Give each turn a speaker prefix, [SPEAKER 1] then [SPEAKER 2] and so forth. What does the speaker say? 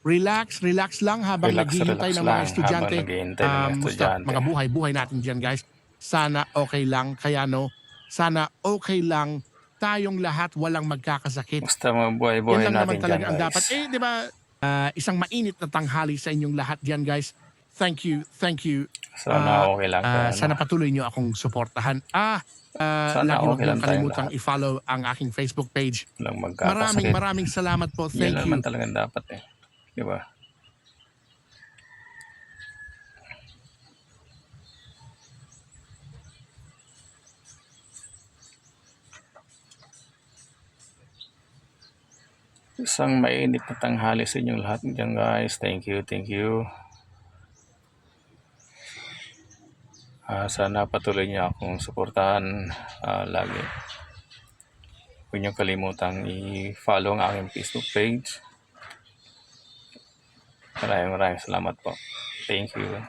[SPEAKER 1] Relax lang habang naghihintay ng mga estudyante. Musta mga buhay natin diyan, guys. Sana okay lang, kaya sana okay lang tayong lahat, walang magkakasakit.
[SPEAKER 2] Basta mga
[SPEAKER 1] Yan
[SPEAKER 2] buhay-buhay
[SPEAKER 1] lang naman
[SPEAKER 2] natin
[SPEAKER 1] talaga
[SPEAKER 2] dyan,
[SPEAKER 1] ang dapat.
[SPEAKER 2] guys.
[SPEAKER 1] Di ba, isang mainit na tanghali sa inyong lahat diyan, guys. Thank you.
[SPEAKER 2] Sana okay lang tayo,
[SPEAKER 1] Sana patuloy niyo akong suportahan.
[SPEAKER 2] Sana
[SPEAKER 1] Lagi wag
[SPEAKER 2] okay
[SPEAKER 1] niyong
[SPEAKER 2] lang tayong
[SPEAKER 1] kalimutang
[SPEAKER 2] lahat.
[SPEAKER 1] i-follow ang aking Facebook page.
[SPEAKER 2] Walang magkakasakit.
[SPEAKER 1] Maraming salamat po.
[SPEAKER 2] Yan
[SPEAKER 1] Thank
[SPEAKER 2] naman
[SPEAKER 1] you.
[SPEAKER 2] talagang dapat eh. Di ba? Isang mainit na tanghali sa inyong lahat dyan, guys. Thank you. Sana patuloy niyo akong suportahan lagi. Huwag niyo kalimutang i-follow ang aking Facebook page. Maraming salamat po. Thank you.